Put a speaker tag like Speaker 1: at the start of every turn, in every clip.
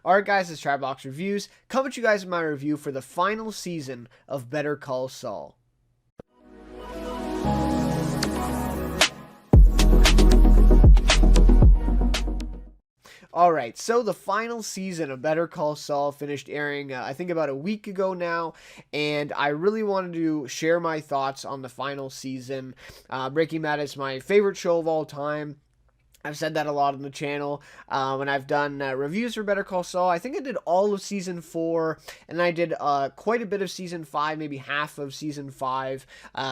Speaker 1: Alright guys, it's Chatterbox Reviews, coming to you guys with my review for the final season of Better Call Saul. Alright, so the final season of Better Call Saul finished airing, I think about a week ago now, and I really wanted to share my thoughts on the final season. Breaking Bad is my favorite show of all time. I've said that a lot on the channel when I've done reviews for Better Call Saul. I think I did all of Season 4, and I did quite a bit of Season 5, maybe half of Season 5,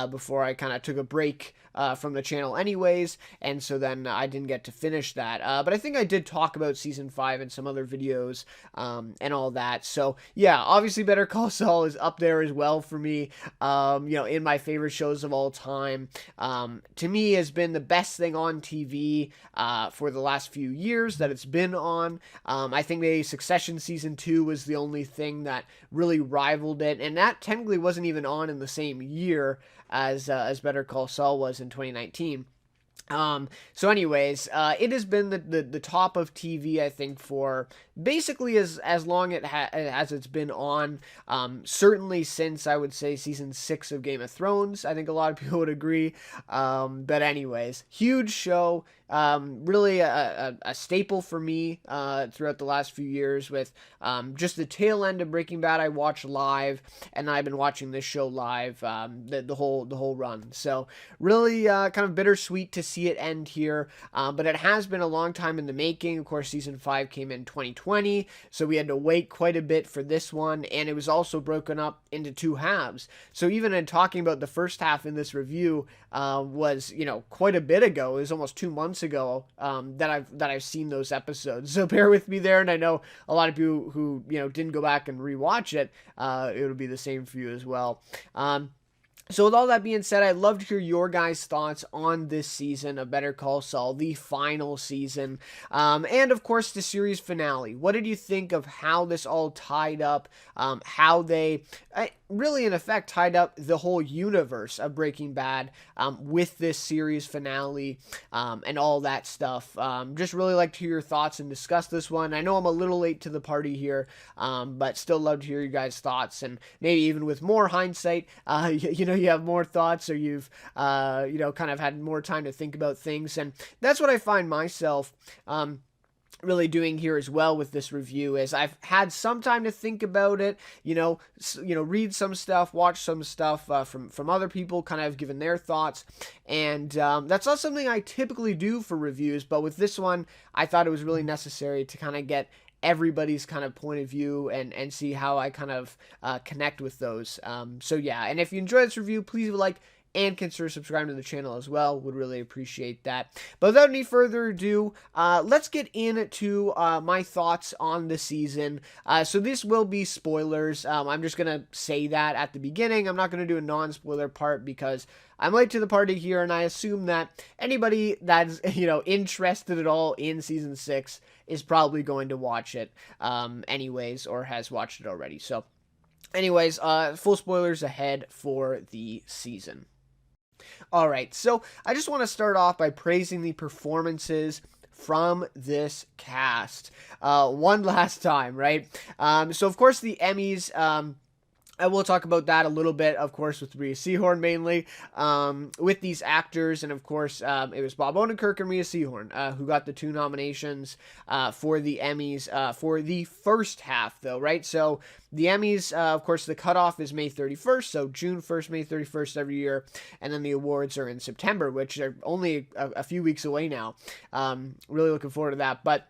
Speaker 1: before I kind of took a break from the channel anyways, and so then I didn't get to finish that. But I think I did talk about Season 5 in some other videos and all that. So, yeah, obviously Better Call Saul is up there as well for me, in my favorite shows of all time. To me, has been the best thing on TV for the last few years that it's been on. I think the Succession Season 2 was the only thing that really rivaled it, and that technically wasn't even on in the same year as Better Call Saul was in 2019. So anyways, it has been the top of TV, I think, for basically as long as it's been on, certainly since, I would say, season 6 of Game of Thrones. I think a lot of people would agree, but anyways, huge show, really a staple for me, throughout the last few years, with, just the tail end of Breaking Bad I watched live, and I've been watching this show live, the whole run, so really, kind of bittersweet to see it end here, but it has been a long time in the making. Of course, season 5 came in 2020, so we had to wait quite a bit for this one, and it was also broken up into 2 halves. So even in talking about the first half in this review, was, quite a bit ago. It was almost 2 months ago, that I've seen those episodes. So bear with me there, and I know a lot of people who, didn't go back and rewatch it, it'll be the same for you as well. So with all that being said, I'd love to hear your guys' thoughts on this season of Better Call Saul, the final season, and of course the series finale. What did you think of how this all tied up, how they really in effect tied up the whole universe of Breaking Bad with this series finale, and all that stuff. Just really like to hear your thoughts and discuss this one. I know I'm a little late to the party here, but still love to hear you guys' thoughts, and maybe even with more hindsight, you have more thoughts, or you've, kind of had more time to think about things. And that's what I find myself, really doing here as well with this review, is I've had some time to think about it, read some stuff, watch some stuff from other people, kind of given their thoughts, and that's not something I typically do for reviews, but with this one, I thought it was really necessary to kind of get everybody's kind of point of view and see how I kind of connect with those. So yeah, and if you enjoyed this review, please like and consider subscribing to the channel as well. Would really appreciate that. But without any further ado, let's get into my thoughts on the season. So this will be spoilers. I'm just going to say that at the beginning. I'm not going to do a non-spoiler part because I'm late to the party here, and I assume that anybody that's, interested at all in Season 6 is probably going to watch it anyways, or has watched it already. So anyways, full spoilers ahead for the season. Alright, so I just want to start off by praising the performances from this cast one last time, right? So of course the Emmys, I will talk about that a little bit, of course, with Rhea Seehorn mainly, with these actors, and of course, it was Bob Odenkirk and Rhea Seehorn who got the 2 nominations for the Emmys for the first half, though, right? So the Emmys, of course, the cutoff is May 31st, so June 1st, May 31st every year, and then the awards are in September, which are only a few weeks away now. Really looking forward to that, but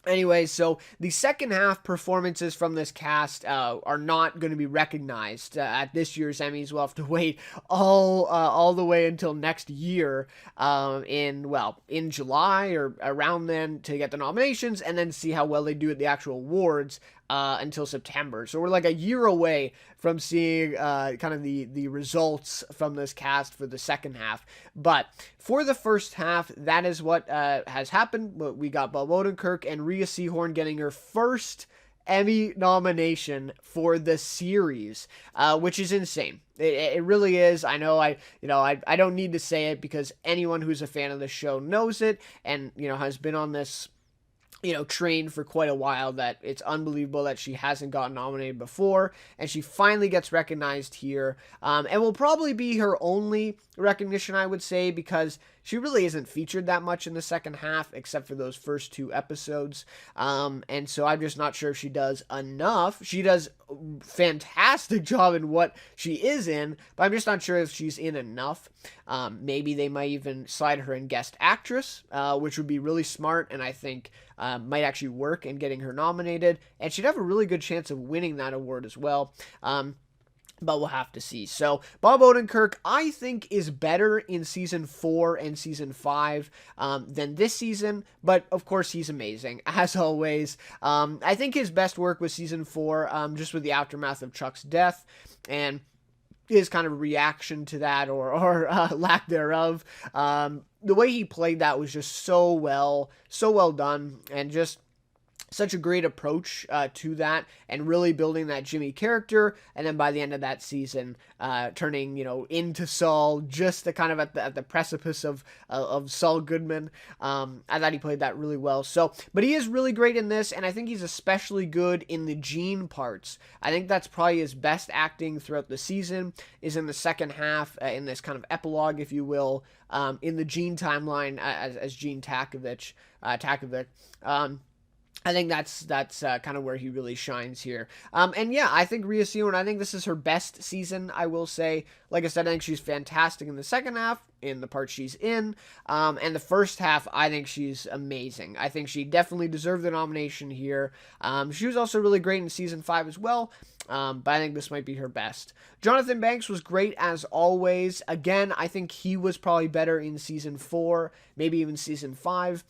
Speaker 1: anyway, so the second half performances from this cast are not going to be recognized at this year's Emmys. We'll have to wait all the way until next year, in July or around then, to get the nominations, and then see how well they do at the actual awards until September. So we're like a year away from seeing kind of the results from this cast for the second half. But for the first half, that is what has happened. We got Bob Odenkirk and Rhea Seehorn getting her first Emmy nomination for the series, which is insane. It really is. I know I don't need to say it because anyone who's a fan of the show knows it, and has been on this trained for quite a while, that it's unbelievable that she hasn't gotten nominated before, and she finally gets recognized here, and will probably be her only recognition, I would say, because she really isn't featured that much in the second half, except for those first 2 episodes, and so I'm just not sure if she does enough. She does fantastic job in what she is in, but I'm just not sure if she's in enough. Maybe they might even slide her in guest actress, which would be really smart, and I think might actually work in getting her nominated, and she'd have a really good chance of winning that award as well. But we'll have to see. So Bob Odenkirk, I think, is better in season 4 and season 5 than this season, but of course he's amazing, as always. I think his best work was season 4, just with the aftermath of Chuck's death, and his kind of reaction to that, or lack thereof. The way he played that was just so well done, and just such a great approach to that, and really building that Jimmy character, and then by the end of that season, turning into Saul, just kind of at the precipice of Saul Goodman. I thought he played that really well. So, but he is really great in this, and I think he's especially good in the Gene parts. I think that's probably his best acting throughout the season, is in the second half, in this kind of epilogue, if you will, in the Gene timeline as Gene Takovic. I think that's kind of where he really shines here. And yeah, I think Rhea Seehorn, I think this is her best season, I will say. Like I said, I think she's fantastic in the second half, in the part she's in. And the first half, I think she's amazing. I think she definitely deserved the nomination here. She was also really great in season 5 as well. But I think this might be her best. Jonathan Banks was great as always. Again, I think he was probably better in season 4, maybe even season 5.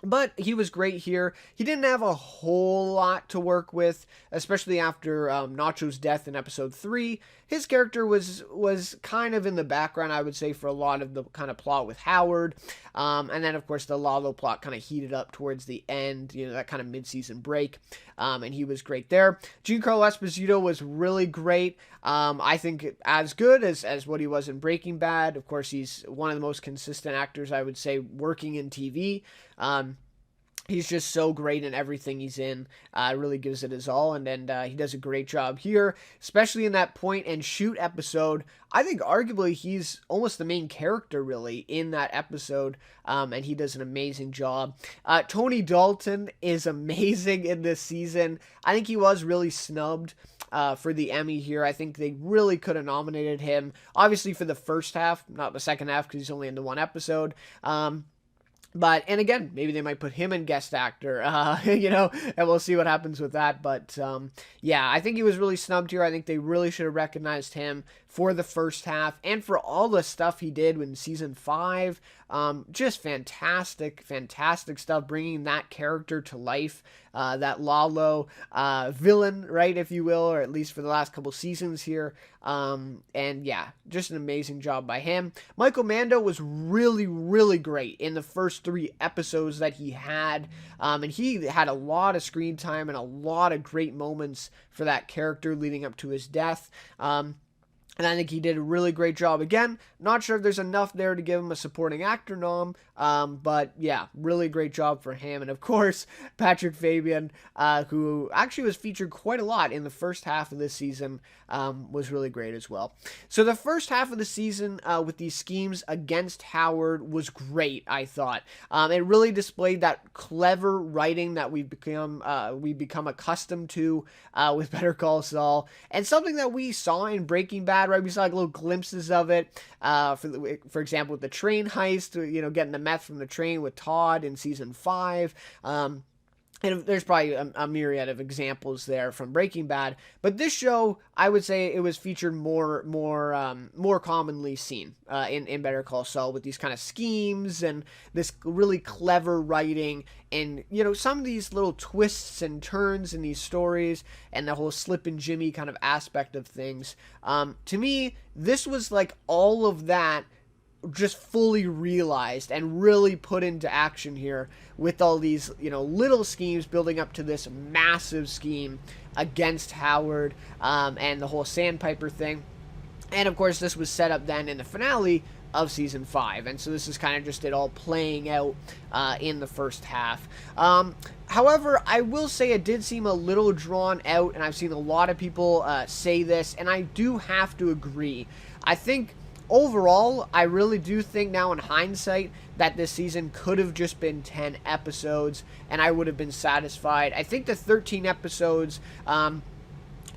Speaker 1: But he was great here. He didn't have a whole lot to work with, especially after Nacho's death in episode 3. His character was kind of in the background, I would say, for a lot of the kind of plot with Howard. And then, of course, the Lalo plot kind of heated up towards the end, that kind of mid-season break. And he was great there. Giancarlo Esposito was really great. I think as good as what he was in Breaking Bad. Of course, he's one of the most consistent actors, I would say, working in TV. He's just so great in everything he's in. Really gives it his all, and he does a great job here, especially in that point and shoot episode. I think arguably he's almost the main character, really, in that episode, and he does an amazing job. Tony Dalton is amazing in this season. I think he was really snubbed for the Emmy here. I think they really could have nominated him, obviously for the first half, not the second half, because he's only in the one episode. And again, maybe they might put him in guest actor, and we'll see what happens with that. But, yeah, I think he was really snubbed here. I think they really should have recognized him for the first half and for all the stuff he did in season 5. Just fantastic stuff, bringing that character to life, that Lalo villain, right, if you will, or at least for the last couple seasons here. And yeah, just an amazing job by him. Michael Mando was really, really great in the first 3 episodes that he had. And he had a lot of screen time and a lot of great moments for that character leading up to his death. And I think he did a really great job. Again, not sure if there's enough there to give him a supporting actor nom, but yeah, really great job for him. And of course, Patrick Fabian, who actually was featured quite a lot in the first half of this season, was really great as well. So the first half of the season with these schemes against Howard was great, I thought. It really displayed that clever writing that we've become accustomed to with Better Call Saul, and something that we saw in Breaking Bad. Right, we saw like little glimpses of it. For example, with the train heist, getting the meth from the train with Todd in season 5. And there's probably a myriad of examples there from Breaking Bad, but this show, I would say, it was featured more commonly seen in Better Call Saul, with these kind of schemes and this really clever writing, and some of these little twists and turns in these stories, and the whole Slip and Jimmy kind of aspect of things. To me, this was like all of that just fully realized and really put into action here, with all these, little schemes building up to this massive scheme against Howard, and the whole Sandpiper thing. And of course, this was set up then in the finale of season 5, and so this is kind of just it all playing out in the first half. However, I will say it did seem a little drawn out, and I've seen a lot of people say this, and I do have to agree. I think overall, I really do think now in hindsight that this season could have just been 10 episodes, and I would have been satisfied. I think the 13 episodes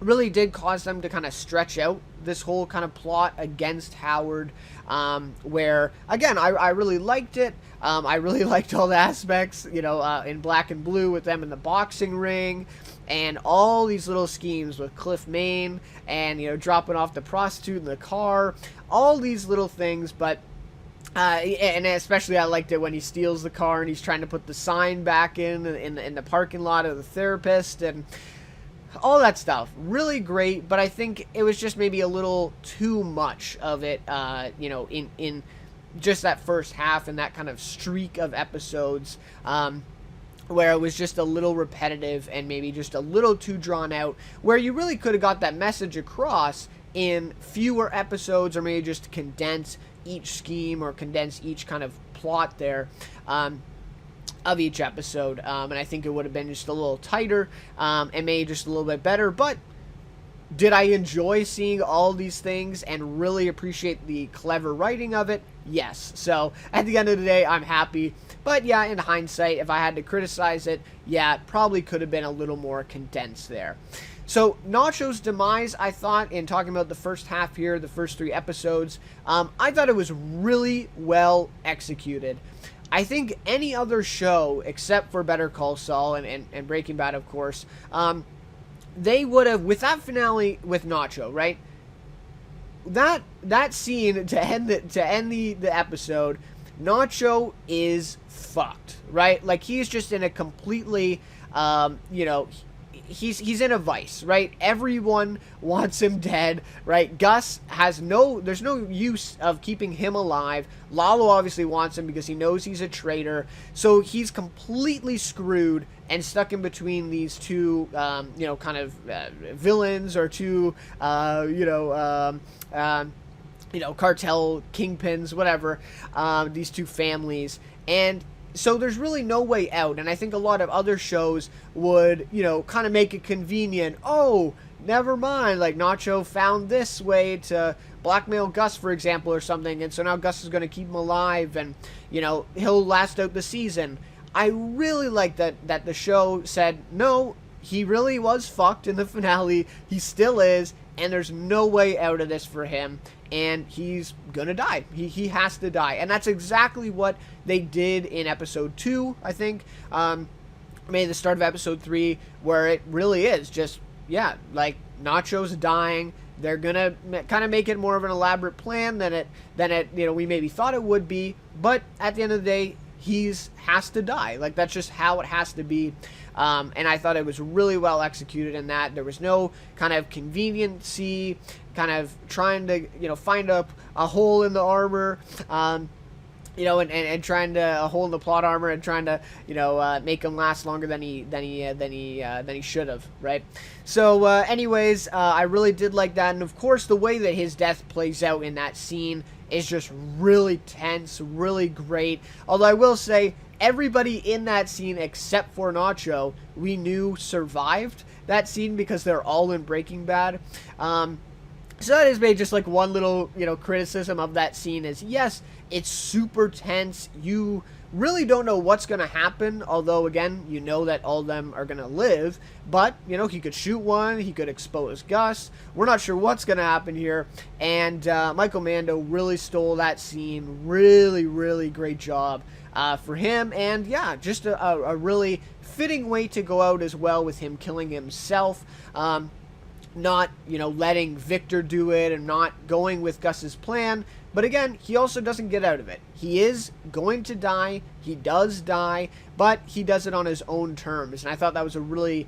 Speaker 1: really did cause them to kind of stretch out this whole kind of plot against Howard, where, again, I really liked it. I really liked all the aspects, in Black and Blue with them in the boxing ring, and all these little schemes with Cliff Main and, dropping off the prostitute in the car, all these little things, but and especially I liked it when he steals the car and he's trying to put the sign back in the parking lot of the therapist, and all that stuff. Really great, but I think it was just maybe a little too much of it, in just that first half and that kind of streak of episodes, where it was just a little repetitive and maybe just a little too drawn out, where you really could have got that message across in fewer episodes, or maybe just condense each scheme or condense each kind of plot there of each episode, and I think it would have been just a little tighter and maybe just a little bit better. But did I enjoy seeing all these things and really appreciate the clever writing of it? Yes. So at the end of the day, I'm happy. But yeah, in hindsight, if I had to criticize it, yeah, it probably could have been a little more condensed there. So Nacho's demise, I thought, in talking about the first half here, the first 3 episodes, I thought it was really well executed. I think any other show, except for Better Call Saul and Breaking Bad, of course, they would have, with that finale with Nacho, right? That scene to end the episode, Nacho is fucked, right? Like, he's just in a completely, he's in a vice, right? Everyone wants him dead, right? Gus there's no use of keeping him alive. Lalo obviously wants him because he knows he's a traitor. So he's completely screwed and stuck in between these two, villains, or two, cartel kingpins, whatever, these two families. And so there's really no way out, and I think a lot of other shows would, kind of make it convenient. Oh, never mind, like Nacho found this way to blackmail Gus, for example, or something, and so now Gus is going to keep him alive, and, he'll last out the season. I really like that the show said, no, he really was fucked in the finale, he still is, and there's no way out of this for him, and he's gonna die. He has to die, and that's exactly what they did in episode 2, I think, maybe the start of episode 3, where it really is just, yeah, like, Nacho's dying. They're gonna kind of make it more of an elaborate plan than it we maybe thought it would be, but at the end of the day, has to die. Like, that's just how it has to be. And I thought it was really well executed in that. There was no kind of conveniency, kind of trying to, find a hole in the armor, and trying to a hole in the plot armor and trying to, make him last longer than he should have, right? So, anyways, I really did like that, and of course, the way that his death plays out in that scene is just really tense, really great. Although I will say, everybody in that scene except for Nacho, we knew survived that scene because they're all in Breaking Bad. So that is maybe just like one little, criticism of that scene is, yes, it's super tense. You really don't know what's going to happen, although, again, you know that all of them are going to live, but, he could shoot one, he could expose Gus, we're not sure what's going to happen here, and Michael Mando really stole that scene, really, really great job for him, and yeah, just a really fitting way to go out as well, with him killing himself, not, letting Victor do it, and not going with Gus's plan. But again, he also doesn't get out of it. He is going to die. He does die, but he does it on his own terms. And I thought that was a really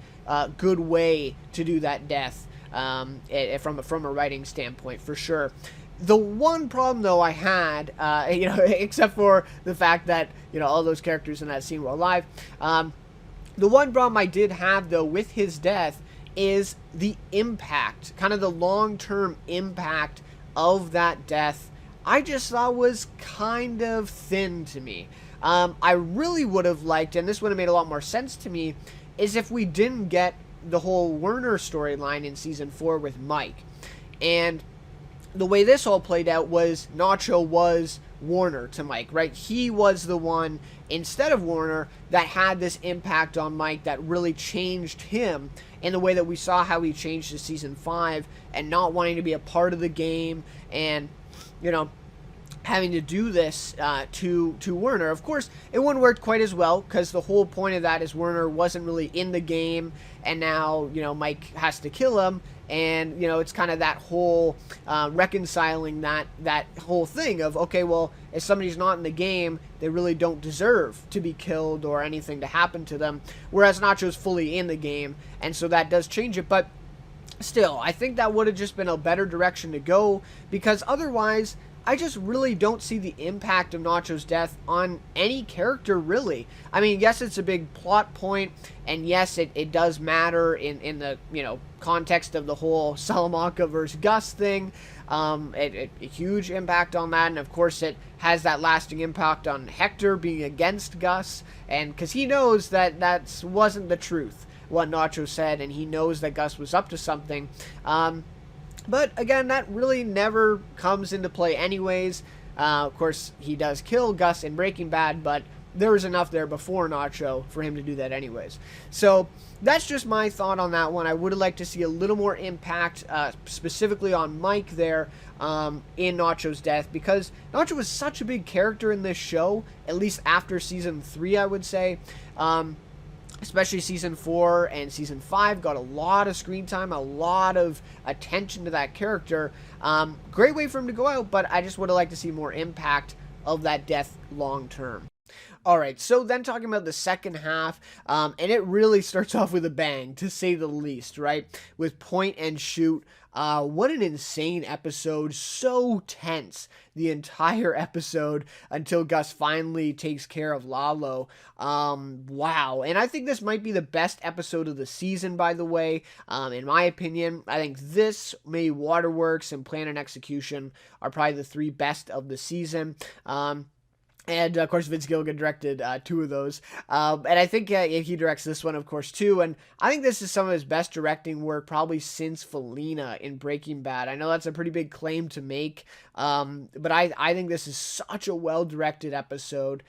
Speaker 1: good way to do that death, from a writing standpoint, for sure. The one problem, though, I had, except for the fact that, all those characters in that scene were alive, the one problem I did have, though, with his death is the impact, kind of the long-term impact of that death. I just thought was kind of thin to me. I really would have liked, and this would have made a lot more sense to me, is if we didn't get the whole Werner storyline in season 4 with Mike. And the way this all played out was Nacho was Warner to Mike, right? He was the one, instead of Warner, that had this impact on Mike that really changed him in the way that we saw how he changed to season 5 and not wanting to be a part of the game and, you know, having to do this to Werner. Of course, it wouldn't work quite as well because the whole point of that is Werner wasn't really in the game, and now, you know, Mike has to kill him, and, you know, it's kind of that whole reconciling that whole thing of, okay, well, if somebody's not in the game, they really don't deserve to be killed or anything to happen to them, whereas Nacho's fully in the game, and so that does change it. But still, I think that would have just been a better direction to go, because otherwise I just really don't see the impact of Nacho's death on any character, really. I mean, yes, it's a big plot point, and yes, it does matter in the, you know, context of the whole Salamanca versus Gus thing. A huge impact on that, and of course it has that lasting impact on Hector being against Gus, and because he knows that wasn't the truth, what Nacho said, and he knows that Gus was up to something. But again, that really never comes into play anyways. Of course, he does kill Gus in Breaking Bad, but there was enough there before Nacho for him to do that anyways. So that's just my thought on that one. I would have liked to see a little more impact, specifically on Mike there, in Nacho's death, because Nacho was such a big character in this show, at least after season 3, I would say. Especially season 4 and season 5 got a lot of screen time, a lot of attention to that character. Great way for him to go out, but I just would have liked to see more impact of that death long term. Alright, so then talking about the second half, and it really starts off with a bang, to say the least, right? With Point and Shoot. What an insane episode. So tense the entire episode until Gus finally takes care of Lalo. Wow. And I think this might be the best episode of the season, by the way. In my opinion, I think this, maybe Waterworks and Plan and Execution are probably the 3 best of the season. And, of course, Vince Gilligan directed 2 of those. And I think he directs this one, of course, too. And I think this is some of his best directing work probably since Felina in Breaking Bad. I know that's a pretty big claim to make, but I think this is such a well-directed episode.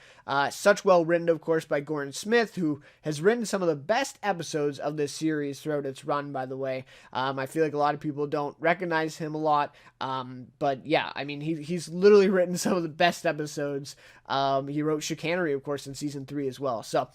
Speaker 1: Such well-written, of course, by Gordon Smith, who has written some of the best episodes of this series throughout its run, by the way. I feel like a lot of people don't recognize him a lot. But, yeah, I mean, he's literally written some of the best episodes. He wrote Chicanery, of course, in season 3 as well. So,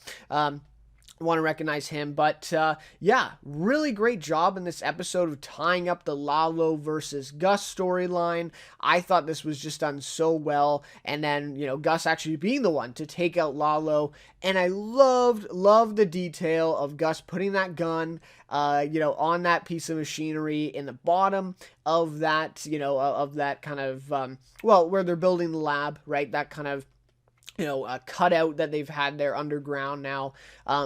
Speaker 1: want to recognize him. But, yeah, really great job in this episode of tying up the Lalo versus Gus storyline. I thought this was just done so well. And then, you know, Gus actually being the one to take out Lalo. And I loved the detail of Gus putting that gun, you know, on that piece of machinery in the bottom of that, you know, of that kind of, well, where they're building the lab, right? That kind of, you know, a cutout that they've had there underground now.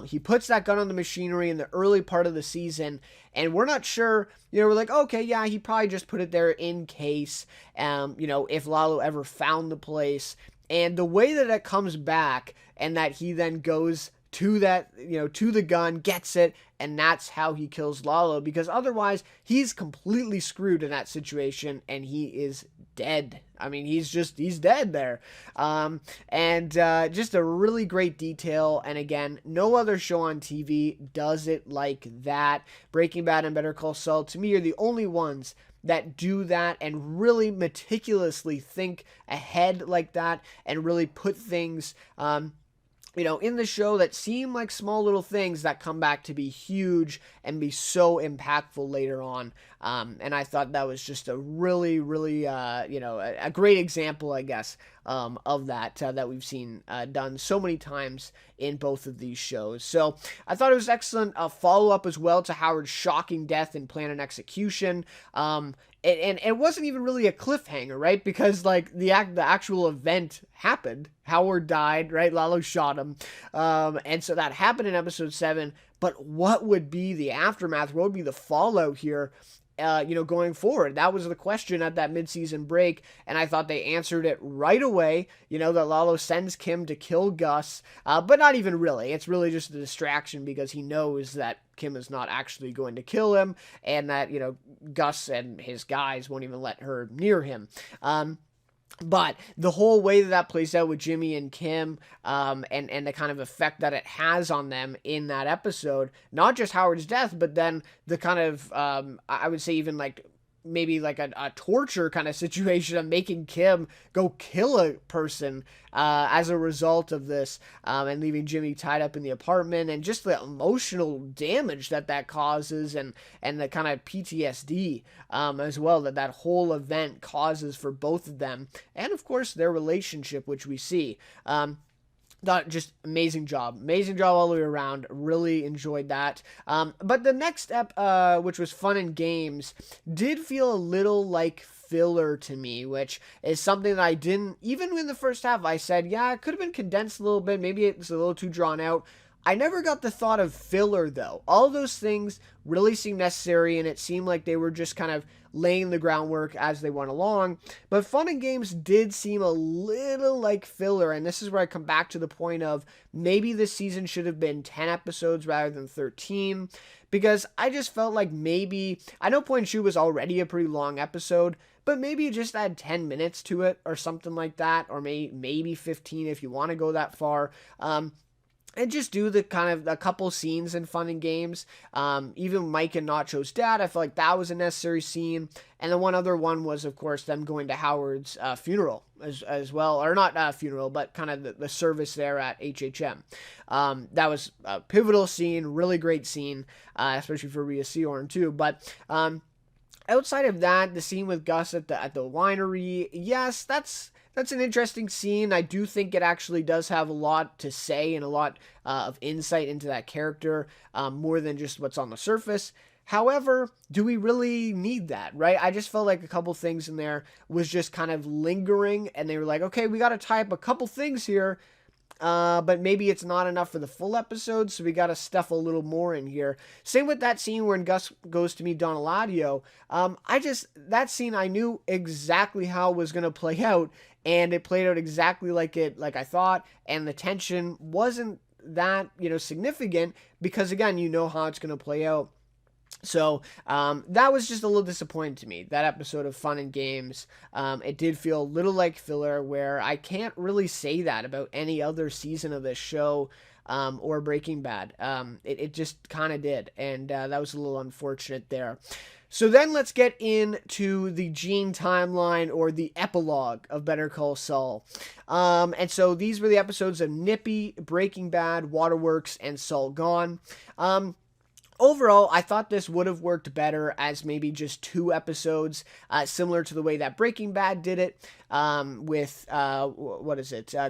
Speaker 1: He puts that gun on the machinery in the early part of the season, and we're not sure, you know, we're like, okay, yeah, he probably just put it there in case, you know, if Lalo ever found the place. And the way that it comes back, and that he then goes to that, you know, to the gun, gets it, and that's how he kills Lalo, because otherwise he's completely screwed in that situation, and he is dead. I mean, he's dead there. And just a really great detail. And again, no other show on TV does it like that. Breaking Bad and Better Call Saul, to me, are the only ones that do that and really meticulously think ahead like that and really put things, you know, in the show that seem like small little things that come back to be huge and be so impactful later on. And I thought that was just a really, you know, a great example, I guess, of that we've seen done so many times in both of these shows. So I thought it was excellent. A follow-up as well to Howard's shocking death in Plan and Execution. And it wasn't even really a cliffhanger, right? Because, like, the actual event happened. Howard died, right? Lalo shot him. And so that happened in episode 7. But what would be the aftermath? What would be the fallout here? going forward? That was the question at that midseason break, and I thought they answered it right away. That Lalo sends Kim to kill Gus, but not even really. It's really just a distraction because he knows that Kim is not actually going to kill him, and that, Gus and his guys won't even let her near him. But the whole way that plays out with Jimmy and Kim, and the kind of effect that it has on them in that episode, not just Howard's death, but then the kind of, I would say even like maybe like a torture kind of situation of making Kim go kill a person as a result of this, and leaving Jimmy tied up in the apartment, and just the emotional damage that causes, and the kind of PTSD as well that whole event causes for both of them, and of course their relationship, which we see. Just amazing job all the way around. Really enjoyed that. But the next step, which was fun and games, did feel a little like filler to me, which is something that I didn't, even in the first half, I said, yeah, it could have been condensed a little bit. Maybe it's a little too drawn out. I never got the thought of filler, though. All of those things really seemed necessary, and it seemed like they were just kind of laying the groundwork as they went along. But Fun and Games did seem a little like filler, and this is where I come back to the point of maybe this season should have been 10 episodes rather than 13, because I just felt like maybe, I know Point Shoot was already a pretty long episode, but maybe just add 10 minutes to it or something like that, or maybe 15 if you want to go that far. And just do the kind of a couple scenes in Fun and Games. Even Mike and Nacho's dad, I feel like that was a necessary scene. And the one other one was, of course, them going to Howard's funeral as well. Or not funeral, but kind of the service there at HHM. That was a pivotal scene, really great scene, especially for Rhea Seehorn too. But outside of that, the scene with Gus at the winery, yes, that's an interesting scene. I do think it actually does have a lot to say and a lot of insight into that character, more than just what's on the surface. However, do we really need that, right? I just felt like a couple things in there was just kind of lingering, and they were like, okay, we got to tie up a couple things here, but maybe it's not enough for the full episode, so we got to stuff a little more in here. Same with that scene when Gus goes to meet Don Eladio. That scene, I knew exactly how it was going to play out, and it played out exactly like I thought, and the tension wasn't that, significant, because again, you know how it's going to play out. So that was just a little disappointing to me, that episode of Fun and Games. It did feel a little like filler, where I can't really say that about any other season of this show, or Breaking Bad. It just kind of did, and that was a little unfortunate there. So then let's get into the Gene timeline, or the epilogue of Better Call Saul. And so these were the episodes of Nippy, Breaking Bad, Waterworks, and Saul Gone. Overall, I thought this would have worked better as maybe just 2 episodes, similar to the way that Breaking Bad did it, with,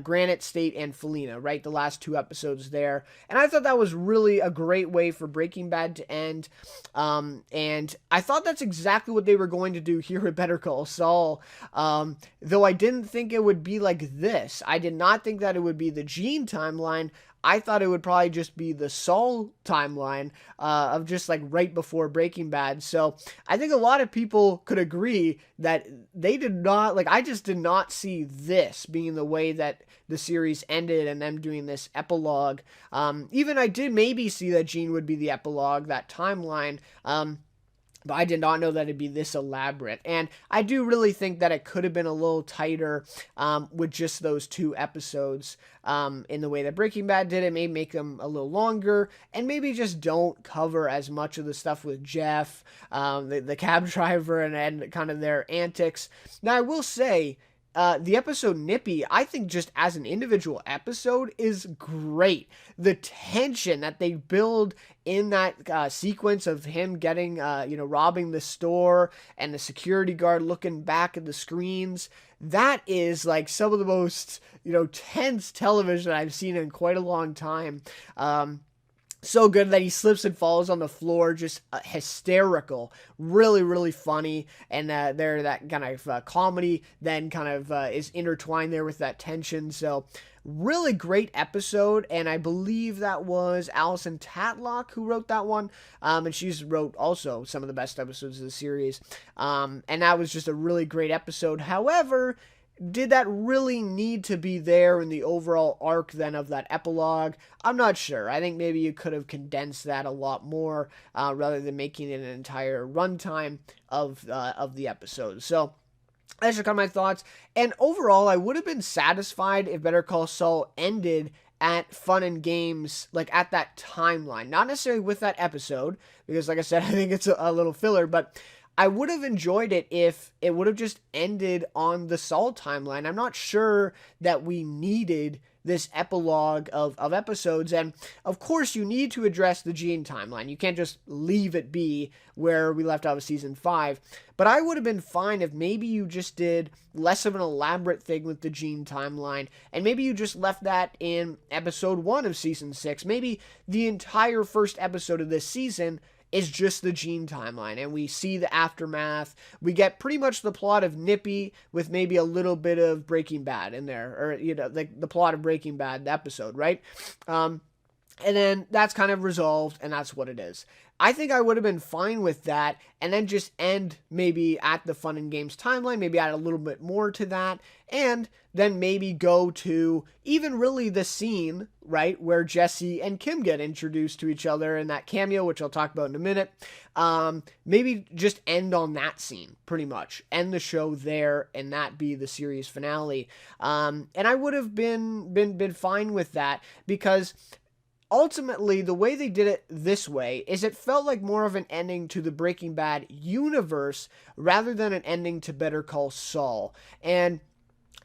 Speaker 1: Granite State and Felina, right? The last 2 episodes there. And I thought that was really a great way for Breaking Bad to end. And I thought that's exactly what they were going to do here at Better Call Saul. Though I didn't think it would be like this. I did not think that it would be the Gene timeline. I thought it would probably just be the Saul timeline, of just like right before Breaking Bad. So I think a lot of people could agree that they did not, like, I just did not see this being the way that the series ended and them doing this epilogue. Even I did maybe see that Gene would be the epilogue, that timeline. But I did not know that it'd be this elaborate. And I do really think that it could have been a little tighter, with just those 2 episodes, in the way that Breaking Bad did. It may make them a little longer, and maybe just don't cover as much of the stuff with Jeff, the cab driver, and kind of their antics. Now, I will say, the episode Nippy, I think just as an individual episode, is great. The tension that they build in that sequence of him getting, robbing the store, and the security guard looking back at the screens, that is like some of the most, tense television I've seen in quite a long time. So good that he slips and falls on the floor, just hysterical, really, really funny, and there that kind of comedy then kind of is intertwined there with that tension. So Really great episode, and I believe that was Allison Tatlock who wrote that one, and she's wrote also some of the best episodes of the series, and that was just a really great episode. However, did that really need to be there in the overall arc then of that epilogue? I'm not sure. I think maybe you could have condensed that a lot more rather than making it an entire runtime of the episode. So that's just kind of my thoughts. And overall, I would have been satisfied if Better Call Saul ended at Fun and Games, like at that timeline. Not necessarily with that episode, because like I said, I think it's a little filler, but I would have enjoyed it if it would have just ended on the Saul timeline. I'm not sure that we needed this epilogue of episodes, and of course you need to address the Gene timeline. You can't just leave it be where we left out of season 5, but I would have been fine if maybe you just did less of an elaborate thing with the Gene timeline, and maybe you just left that in episode 1 of season 6. Maybe the entire first episode of this season is just the Gene timeline, and we see the aftermath. We get pretty much the plot of Nippy with maybe a little bit of Breaking Bad in there, or, like the plot of Breaking Bad, the episode, right? And then that's kind of resolved, and that's what it is. I think I would have been fine with that, and then just end maybe at the Fun and Games timeline, maybe add a little bit more to that, and then maybe go to even really the scene, right, where Jesse and Kim get introduced to each other in that cameo, which I'll talk about in a minute. Maybe just end on that scene, pretty much. End the show there, and that be the series finale. And I would have been fine with that, because ultimately, the way they did it this way is it felt like more of an ending to the Breaking Bad universe rather than an ending to Better Call Saul. And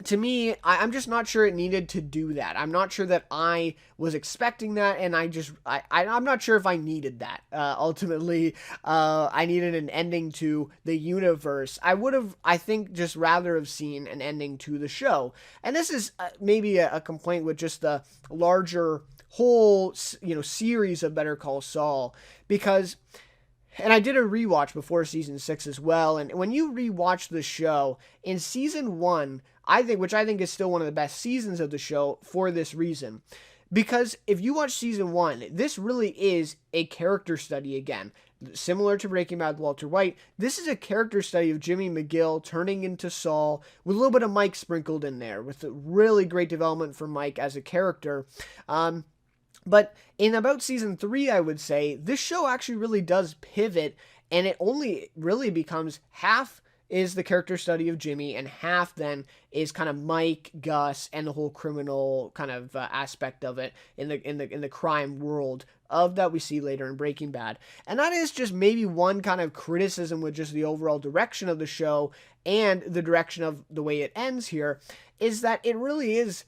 Speaker 1: to me, I'm just not sure it needed to do that. I'm not sure that I was expecting that, and I'm not sure if I needed that. Ultimately, I needed an ending to the universe. I would have, I think, just rather have seen an ending to the show. And this is maybe a complaint with just the larger whole, series of Better Call Saul, because, and I did a rewatch before season 6 as well, and when you rewatch the show, in season 1, which I think is still one of the best seasons of the show for this reason, because if you watch season 1, this really is a character study again. Similar to Breaking Bad, Walter White, this is a character study of Jimmy McGill turning into Saul, with a little bit of Mike sprinkled in there, with a really great development for Mike as a character. But in about season 3, I would say, this show actually really does pivot, and it only really becomes half is the character study of Jimmy, and half then is kind of Mike, Gus, and the whole criminal kind of aspect of it in the crime world of that we see later in Breaking Bad. And that is just maybe one kind of criticism with just the overall direction of the show and the direction of the way it ends here, is that it really is,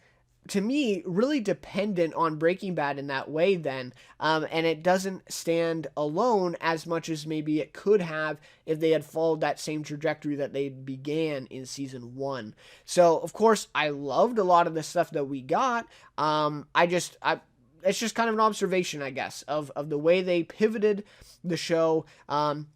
Speaker 1: to me, really dependent on Breaking Bad in that way then, and it doesn't stand alone as much as maybe it could have if they had followed that same trajectory that they began in season 1. So, of course, I loved a lot of the stuff that we got. It's just kind of an observation, I guess, of the way they pivoted the show, and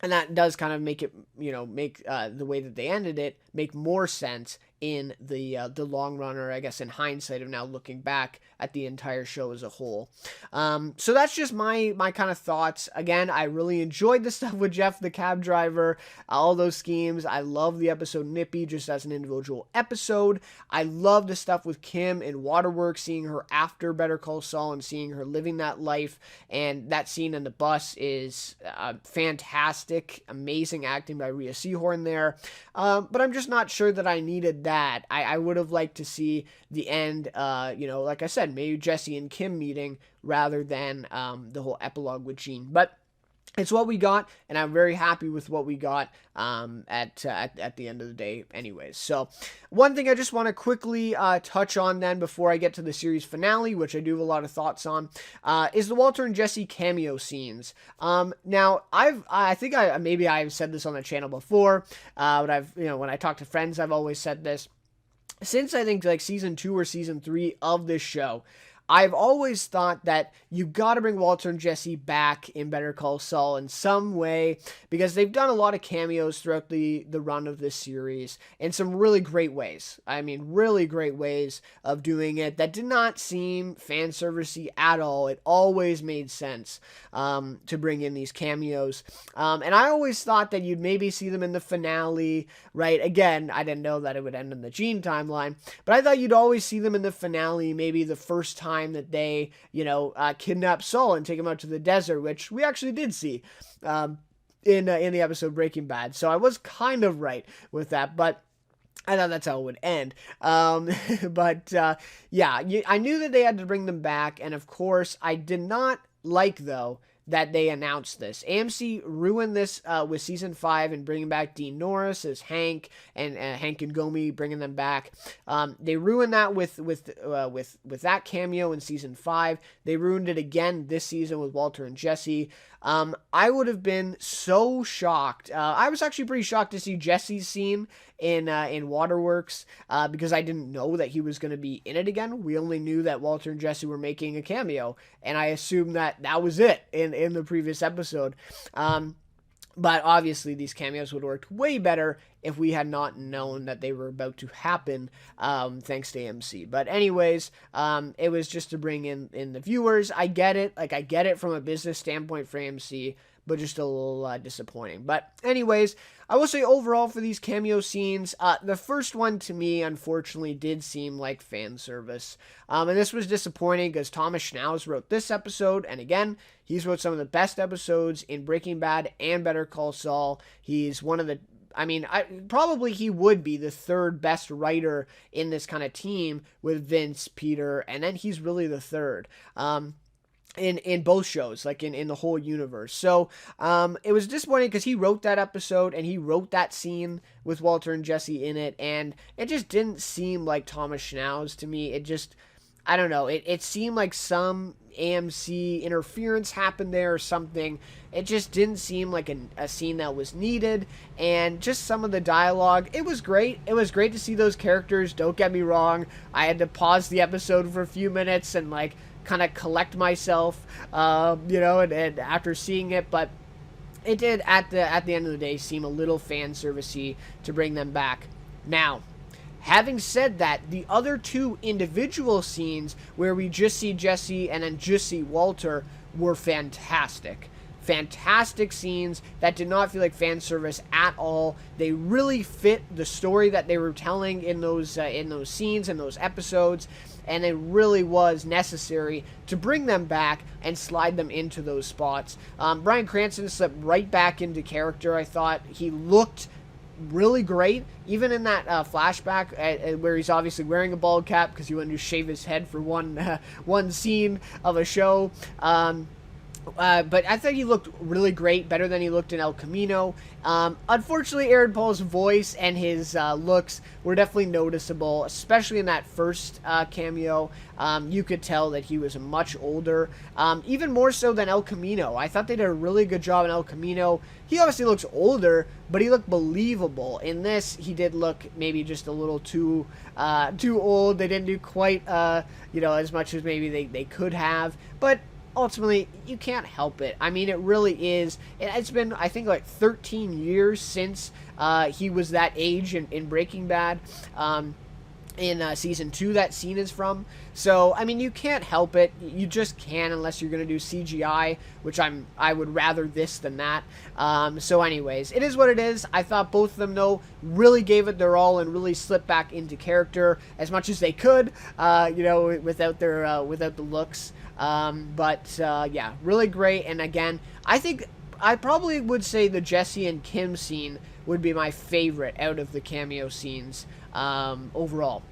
Speaker 1: that does kind of make it, make the way that they ended it make more sense in the long run, or I guess in hindsight of now looking back at the entire show as a whole. So that's just my kind of thoughts. Again, I really enjoyed the stuff with Jeff the cab driver, all those schemes. I love the episode Nippy just as an individual episode. I love the stuff with Kim in Waterworks, seeing her after Better Call Saul and seeing her living that life, and that scene in the bus is fantastic, amazing acting by Rhea Seehorn there. But I'm just not sure that I needed that. I would have liked to see the end, like I said, maybe Jesse and Kim meeting rather than the whole epilogue with Gene. But it's what we got, and I'm very happy with what we got at the end of the day anyways. So one thing I just want to quickly touch on then before I get to the series finale, which I do have a lot of thoughts on, is the Walter and Jesse cameo scenes. Now, I think maybe I've said this on the channel before, but I've, when I talk to friends, I've always said this. Since I think like season 2 or season 3 of this show, I've always thought that you got to bring Walter and Jesse back in Better Call Saul in some way, because they've done a lot of cameos throughout the run of this series in some really great ways. I mean, really great ways of doing it that did not seem fan servicey at all. It always made sense to bring in these cameos. And I always thought that you'd maybe see them in the finale, right? Again, I didn't know that it would end in the Gene timeline, but I thought you'd always see them in the finale, maybe the first time that they, kidnap Saul and take him out to the desert, which we actually did see in the episode Breaking Bad. So I was kind of right with that, but I thought that's how it would end. I knew that they had to bring them back, and of course, I did not like, though, that they announced this. AMC ruined this with season 5 and bringing back Dean Norris as Hank and Hank and Gomi, bringing them back. They ruined that with that cameo in season 5. They ruined it again this season with Walter and Jesse. I would have been so shocked. I was actually pretty shocked to see Jesse's scene in Waterworks because I didn't know that he was going to be in it again. We only knew that Walter and Jesse were making a cameo, and I assumed that was it in the previous episode. But obviously these cameos would have worked way better if we had not known that they were about to happen, thanks to AMC. But anyways, it was just to bring in the viewers. I get it. I get it from a business standpoint for AMC, but just a little disappointing. But anyways, I will say overall for these cameo scenes, the first one to me, unfortunately, did seem like fan service. And this was disappointing because Thomas Schnauz wrote this episode, and again, he's wrote some of the best episodes in Breaking Bad and Better Call Saul. He's one of the probably he would be the third best writer in this kind of team with Vince, Peter, and then he's really the third. In both shows, in the whole universe. So, it was disappointing because he wrote that episode and he wrote that scene with Walter and Jesse in it, and it just didn't seem like Thomas Schnauz to me. It just, I don't know, it seemed like some AMC interference happened there or something. It just didn't seem like a scene that was needed, and just some of the dialogue, it was great. It was great to see those characters, don't get me wrong. I had to pause the episode for a few minutes and, kind of collect myself, and after seeing it, but it did at the end of the day seem a little fan servicey to bring them back. Now, having said that, the other two individual scenes where we just see Jesse and then just see Walter were fantastic. Fantastic scenes that did not feel like fan service at all. They really fit the story that they were telling in those scenes, in those episodes, and it really was necessary to bring them back and slide them into those spots. Bryan Cranston slipped right back into character. I thought he looked really great, even in that flashback where he's obviously wearing a bald cap because he wanted to shave his head for one scene of a show. But I thought he looked really great, better than he looked in El Camino. Unfortunately, Aaron Paul's voice and his looks were definitely noticeable, especially in that first cameo. You could tell that he was much older, even more so than El Camino. I thought they did a really good job in El Camino. He obviously looks older, but he looked believable. In this, he did look maybe just a little too old. They didn't do quite as much as maybe they could have, but ultimately, you can't help it. I mean, it really is. It's been, I think, 13 years since he was that age in Breaking Bad. In season 2, that scene is from. So, I mean, you can't help it. You just can't unless you're going to do CGI, which I would rather this than that. So anyways, it is what it is. I thought both of them, though, really gave it their all and really slipped back into character as much as they could, without the looks. Yeah, really great. And again, I think I probably would say the Jesse and Kim scene would be my favorite out of the cameo scenes overall.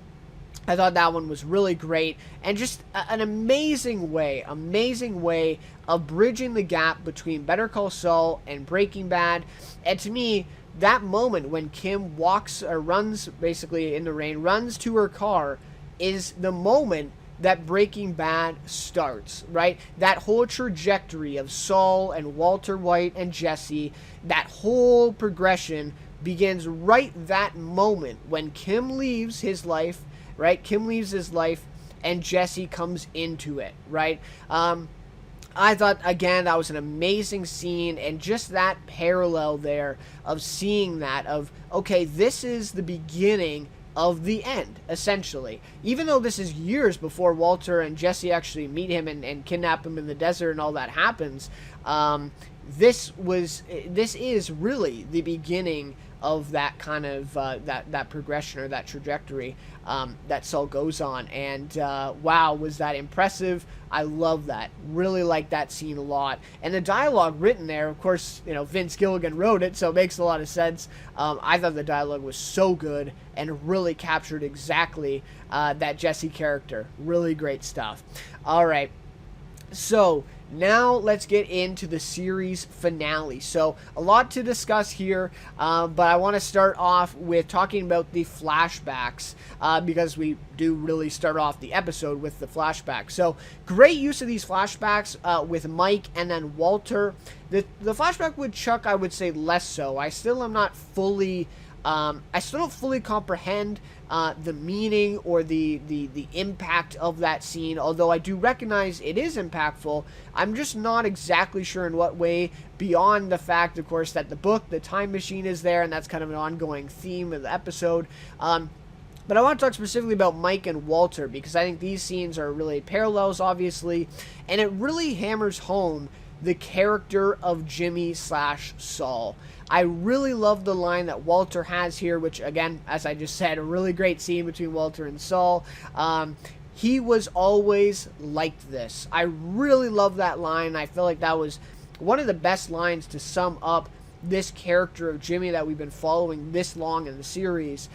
Speaker 1: I thought that one was really great and just an amazing way of bridging the gap between Better Call Saul and Breaking Bad. And to me, that moment when Kim runs basically in the rain, runs to her car, is the moment that Breaking Bad starts, right? That whole trajectory of Saul and Walter White and Jesse, that whole progression begins right that moment when Kim leaves his life, right? Kim leaves his life and Jesse comes into it, right? I thought, again, that was an amazing scene, and just that parallel there of seeing that, of, okay, this is the beginning of the end, essentially. Even though this is years before Walter and Jesse actually meet him and kidnap him in the desert and all that happens, this is really the beginning of that kind of that progression or that trajectory that Saul goes on. And wow, was that impressive. I love that. Really like that scene a lot. And the dialogue written there, of course, Vince Gilligan wrote it, so it makes a lot of sense. I thought the dialogue was so good and really captured exactly that Jesse character. Really great stuff. All right. So now let's get into the series finale. So a lot to discuss here, but I want to start off with talking about the flashbacks because we do really start off the episode with the flashbacks. So great use of these flashbacks with Mike and then Walter. The flashback with Chuck, I would say less so. I still am not fully... I still don't fully comprehend the meaning or the impact of that scene, although I do recognize it is impactful. I'm just not exactly sure in what way, beyond the fact, of course, that the book, the time machine, is there, and that's kind of an ongoing theme of the episode. But I want to talk specifically about Mike and Walter, because I think these scenes are really parallels, obviously, and it really hammers home the character of Jimmy/Saul. I really love the line that Walter has here, which, again, as I just said, a really great scene between Walter and Saul. He was always like this. I really love that line. I feel like that was one of the best lines to sum up this character of Jimmy that we've been following this long in the series.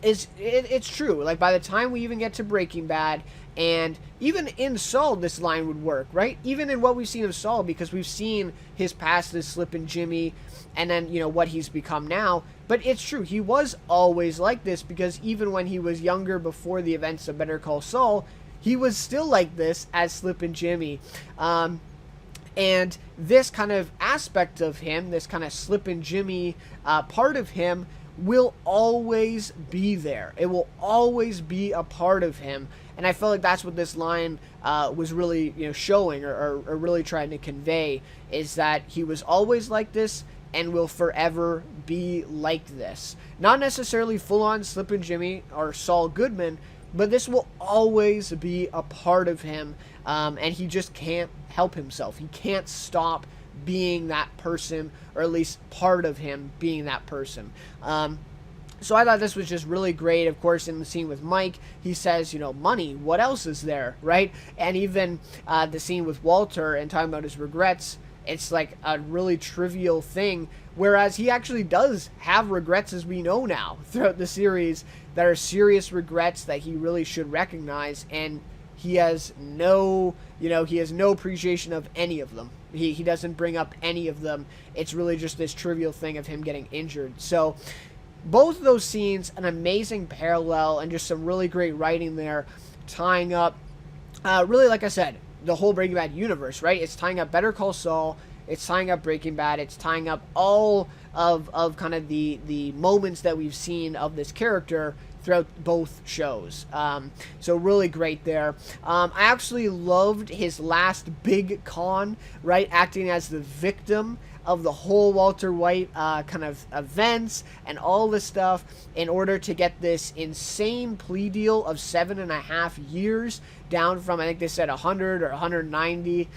Speaker 1: It's true. Like, by the time we even get to Breaking Bad, and even in Saul, this line would work, right? Even in what we've seen of Saul, because we've seen his past as Slippin' Jimmy, and then, what he's become now. But it's true, he was always like this, because even when he was younger, before the events of Better Call Saul, he was still like this as Slippin' Jimmy. And this kind of aspect of him, this kind of Slippin' Jimmy part of him, will always be there. It will always be a part of him. And I feel like that's what this line was really showing or really trying to convey, is that he was always like this and will forever be like this. Not necessarily full-on Slippin' Jimmy or Saul Goodman, but this will always be a part of him, and he just can't help himself. He can't stop being that person, or at least part of him being that person. So I thought this was just really great. Of course, in the scene with Mike, he says, money, what else is there, right? And even the scene with Walter and talking about his regrets, it's like a really trivial thing, whereas he actually does have regrets, as we know now, throughout the series, that are serious regrets that he really should recognize, and he has no appreciation of any of them. He doesn't bring up any of them. It's really just this trivial thing of him getting injured. So both of those scenes, an amazing parallel, and just some really great writing there, tying up, really, like I said, the whole Breaking Bad universe, right? It's tying up Better Call Saul, it's tying up Breaking Bad, it's tying up all of kind of the moments that we've seen of this character throughout both shows. So really great there. I actually loved his last big con, right? Acting as the victim of the whole Walter White kind of events and all this stuff in order to get this insane plea deal of 7.5 years down from, I think they said 100 or 190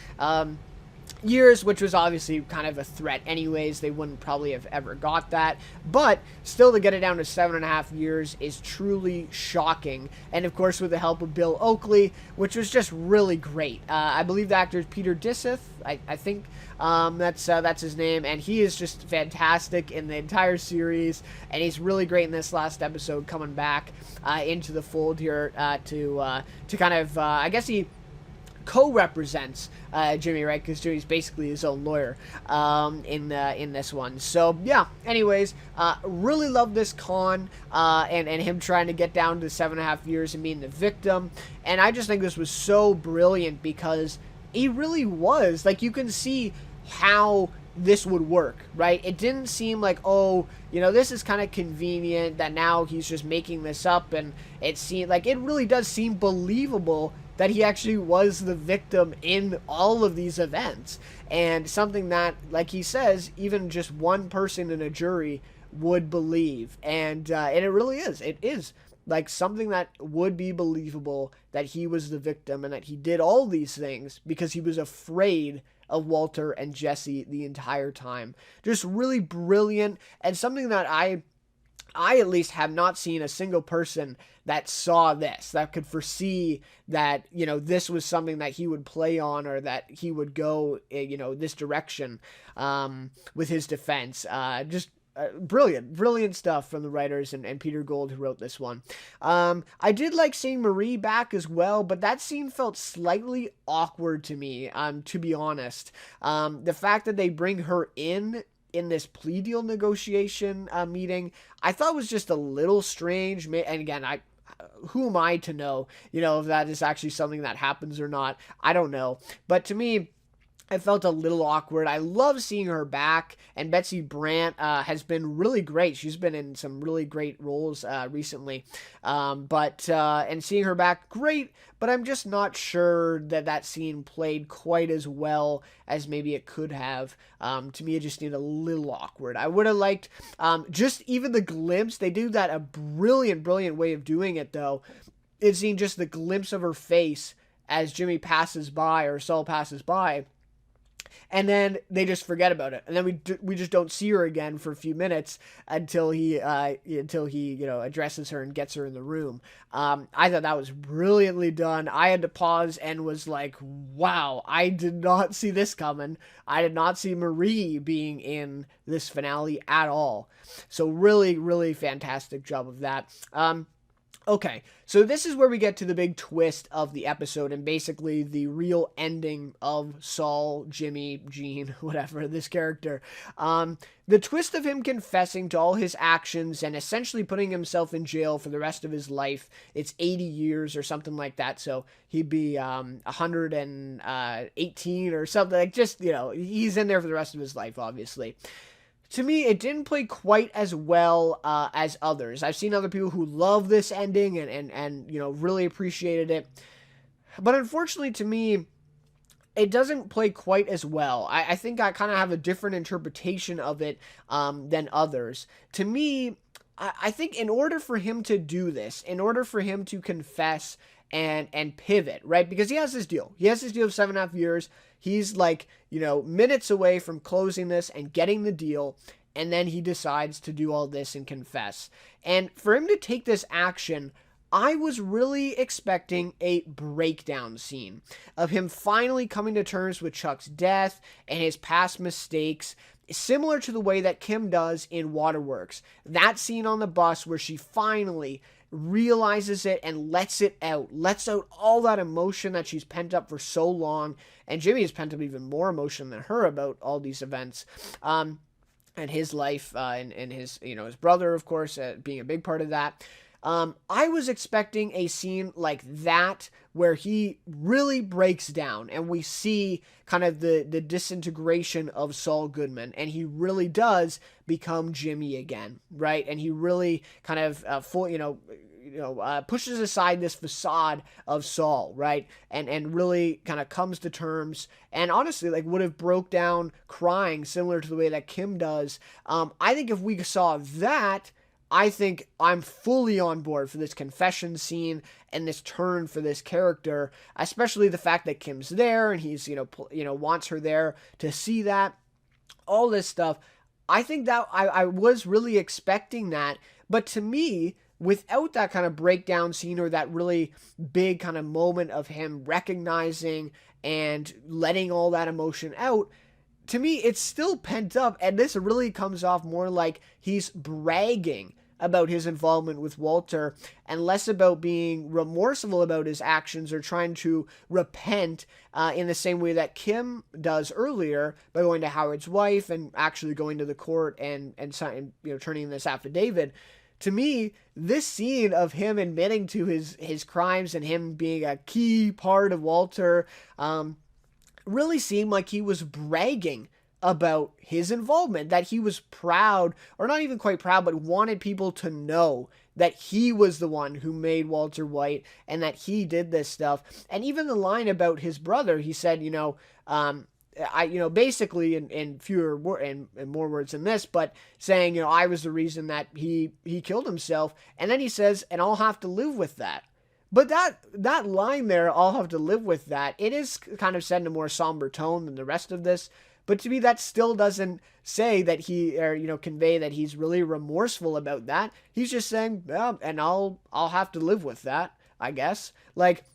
Speaker 1: years, which was obviously kind of a threat anyways. They wouldn't probably have ever got that, but still to get it down to 7.5 years is truly shocking. And of course with the help of Bill Oakley, which was just really great. I believe the actor is Peter Disseth, I think that's his name, and he is just fantastic in the entire series, and he's really great in this last episode, coming back into the fold here to kind of I guess he co-represents Jimmy, right? Because Jimmy's basically his own lawyer in this one. So yeah, anyways, really love this con and him trying to get down to 7.5 years and being the victim. And I just think this was so brilliant, because he really was, like, you can see how this would work, right? It didn't seem like, oh, this is kind of convenient that now he's just making this up, and it seemed like it really does seem believable that he actually was the victim in all of these events, and something that, like he says, even just one person in a jury would believe, and it really is. It is like something that would be believable that he was the victim and that he did all these things because he was afraid of Walter and Jesse the entire time. Just really brilliant, and something that I at least have not seen a single person that saw this, that could foresee that, this was something that he would play on, or that he would go, this direction with his defense. Just brilliant stuff from the writers and Peter Gould, who wrote this one. I did like seeing Marie back as well, but that scene felt slightly awkward to me, to be honest. The fact that they bring her in this plea deal negotiation meeting, I thought was just a little strange. And again, who am I to know, if that is actually something that happens or not? I don't know. But to me, it felt a little awkward. I love seeing her back, and Betsy Brandt has been really great. She's been in some really great roles recently, and seeing her back, great. But I'm just not sure that scene played quite as well as maybe it could have. To me, it just seemed a little awkward. I would have liked just even the glimpse. They do that a brilliant way of doing it, though. It's seeing just the glimpse of her face as Jimmy passes by, or Saul passes by. And then they just forget about it, and then we just don't see her again for a few minutes until he addresses her and gets her in the room. I thought that was brilliantly done. I had to pause and was like, wow, I did not see this coming. I did not see Marie being in this finale at all. So really fantastic job of that. Okay, so this is where we get to the big twist of the episode, and basically the real ending of Saul, Jimmy, Gene, whatever, this character. The twist of him confessing to all his actions and essentially putting himself in jail for the rest of his life. It's 80 years or something like that, so he'd be 118 or something. Like, just, he's in there for the rest of his life, obviously. To me, it didn't play quite as well as others. I've seen other people who love this ending and really appreciated it. But unfortunately, to me, it doesn't play quite as well. I think I kind of have a different interpretation of it than others. To me, I think in order for him to do this, in order for him to confess and pivot, right? Because he has this deal. He has this deal of 7.5 years. He's minutes away from closing this and getting the deal, and then he decides to do all this and confess. And for him to take this action, I was really expecting a breakdown scene of him finally coming to terms with Chuck's death and his past mistakes, similar to the way that Kim does in Waterworks. That scene on the bus where she finally realizes it and lets out all that emotion that she's pent up for so long, and Jimmy has pent up even more emotion than her about all these events, and his life, and his his brother, of course, being a big part of that. I was expecting a scene like that where he really breaks down and we see kind of the disintegration of Saul Goodman, and he really does become Jimmy again, right? And he really kind of pushes aside this facade of Saul, right? And really kind of comes to terms, and honestly, would have broke down crying similar to the way that Kim does. I think if we saw that, I think I'm fully on board for this confession scene and this turn for this character, especially the fact that Kim's there and he's, wants her there to see that, all this stuff. I think that I was really expecting that, but to me, without that kind of breakdown scene or that really big kind of moment of him recognizing and letting all that emotion out, to me, it's still pent up, and this really comes off more like he's bragging about his involvement with Walter and less about being remorseful about his actions or trying to repent in the same way that Kim does earlier by going to Howard's wife and actually going to the court and turning in this affidavit. To me, this scene of him admitting to his crimes and him being a key part of Walter, really seemed like he was bragging about his involvement, that he was proud, or not even quite proud, but wanted people to know that he was the one who made Walter White and that he did this stuff. And even the line about his brother, he said, basically in fewer and more words than this, but saying, I was the reason that he killed himself. And then he says, and I'll have to live with that. But that line there, I'll have to live with that, it is kind of said in a more somber tone than the rest of this. But to me, that still doesn't say that convey that he's really remorseful about that. He's just saying, yeah, and I'll have to live with that, I guess. Like,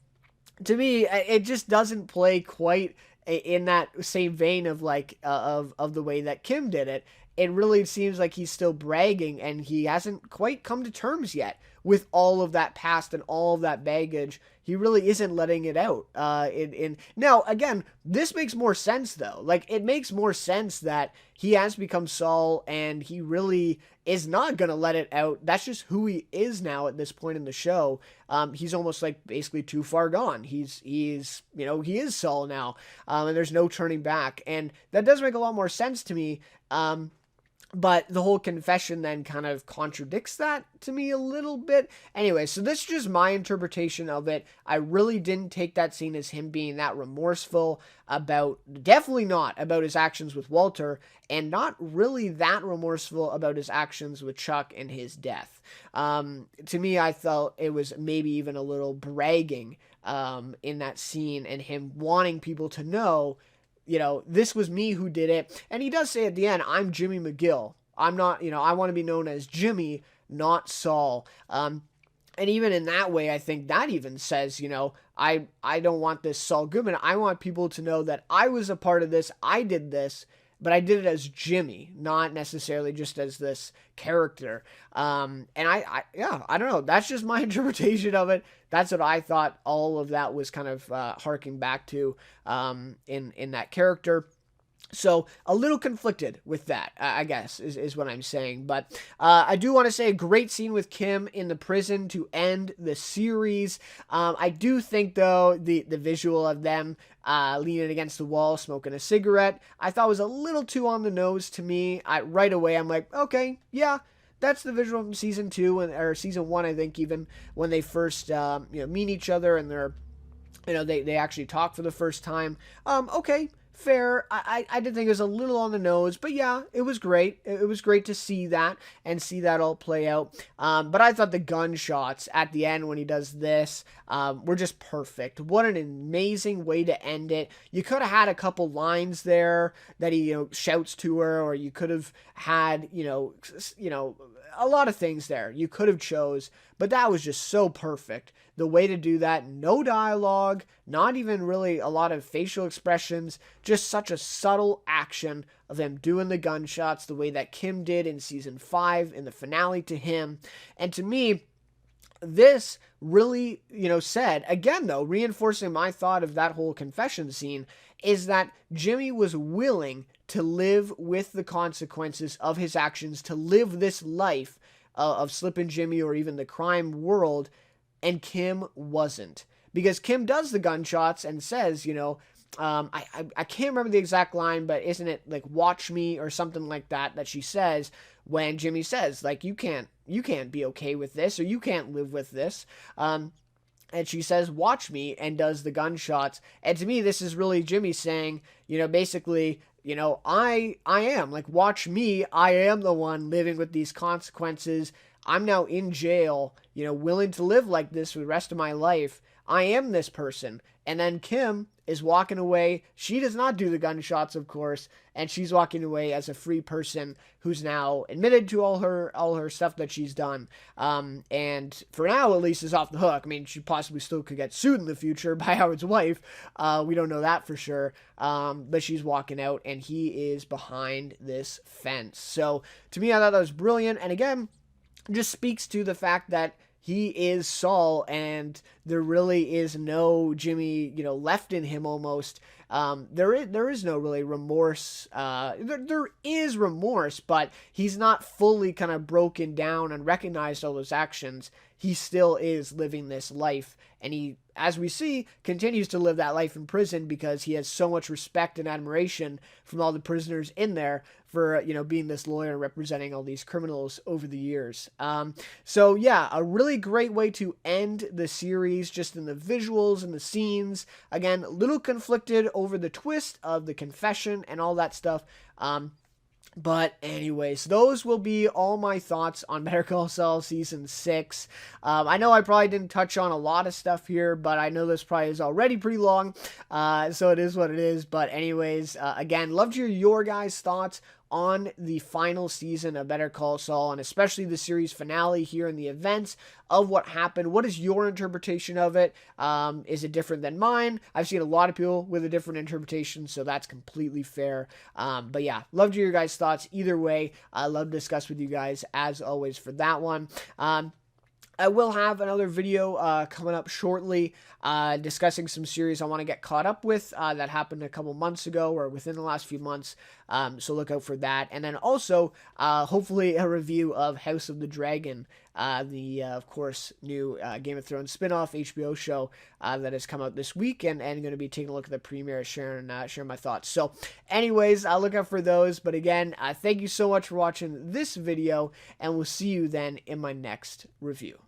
Speaker 1: to me, it just doesn't play quite in that same vein of of the way that Kim did it. It really seems like he's still bragging, and he hasn't quite come to terms yet with all of that past and all of that baggage. He really isn't letting it out. Now, again, this makes more sense, though. Like, it makes more sense that he has become Saul, and he really is not going to let it out. That's just who he is now at this point in the show. He's almost like basically too far gone. He is Saul now, and there's no turning back. And that does make a lot more sense to me. But the whole confession then kind of contradicts that to me a little bit. Anyway, so this is just my interpretation of it. I really didn't take that scene as him being that remorseful definitely not about his actions with Walter, and not really that remorseful about his actions with Chuck and his death. To me, I felt it was maybe even a little bragging in that scene, and him wanting people to know, this was me who did it. And he does say at the end, I'm Jimmy McGill. I'm not, I want to be known as Jimmy, not Saul. And even in that way, I think that even says, I don't want this Saul Goodman. I want people to know that I was a part of this. I did this, but I did it as Jimmy, not necessarily just as this character. And I don't know. That's just my interpretation of it. That's what I thought all of that was kind of harking back to in that character. So a little conflicted with that, I guess, is what I'm saying. But I do want to say a great scene with Kim in the prison to end the series. I do think, though, the visual of them leaning against the wall, smoking a cigarette, I thought was a little too on the nose to me. Right away, I'm like, okay, yeah, that's the visual from season 2 or season 1, I think, even when they first meet each other and they're they actually talk for the first time. Okay. Fair. I did think it was a little on the nose, but yeah, it was great. It was great to see that and see that all play out. But I thought the gunshots at the end when he does this were just perfect. What an amazing way to end it. You could have had a couple lines there that he shouts to her, or you could have had a lot of things there you could have chose, but that was just so perfect. The way to do that, no dialogue, not even really a lot of facial expressions, just such a subtle action of them doing the gunshots the way that Kim did in season 5 in the finale to him. And to me, this really, said, again though, reinforcing my thought of that whole confession scene, is that Jimmy was willing to live with the consequences of his actions, to live this life of Slippin' Jimmy or even the crime world, and Kim wasn't. Because Kim does the gunshots and says, I can't remember the exact line, but isn't it like "watch me" or something like that she says when Jimmy says, like, you can't be okay with this, or you can't live with this. And she says, "watch me," and does the gunshots. And to me, this is really Jimmy saying, basically, I am, like, watch me. I am the one living with these consequences. I'm now in jail, willing to live like this for the rest of my life. I am this person. And then Kim is walking away. She does not do the gunshots, of course, and she's walking away as a free person who's now admitted to all her stuff that she's done. And for now, at least, is off the hook. I mean, she possibly still could get sued in the future by Howard's wife. We don't know that for sure. But she's walking out, and he is behind this fence. So to me, I thought that was brilliant. And again, just speaks to the fact that he is Saul, and there really is no Jimmy, left in him almost. There is no really remorse. There is remorse, but he's not fully kind of broken down and recognized all those actions. he still is living this life, and he, as we see, continues to live that life in prison because he has so much respect and admiration from all the prisoners in there for, you know, being this lawyer and representing all these criminals over the years. So yeah, a really great way to end the series, just in the visuals and the scenes. Again, a little conflicted over the twist of the confession and all that stuff. But anyways, those will be all my thoughts on Better Call Saul Season 6. I know I probably didn't touch on a lot of stuff here, but I know this probably is already pretty long, so it is what it is. But anyways, again, love to hear your guys' thoughts on the final season of Better Call Saul, and especially the series finale here and the events of what happened. What is your interpretation of it? Is it different than mine? I've seen a lot of people with a different interpretation, so that's completely fair. But yeah, love to hear your guys' thoughts either way. I love to discuss with you guys as always for that one. I will have another video coming up shortly discussing some series I want to get caught up with that happened a couple months ago or within the last few months. So look out for that. And then also, hopefully, a review of House of the Dragon, of course, new Game of Thrones spinoff HBO show that has come out this week, and going to be taking a look at the premiere, sharing my thoughts. So anyways, I'll look out for those. But again, thank you so much for watching this video, and we'll see you then in my next review.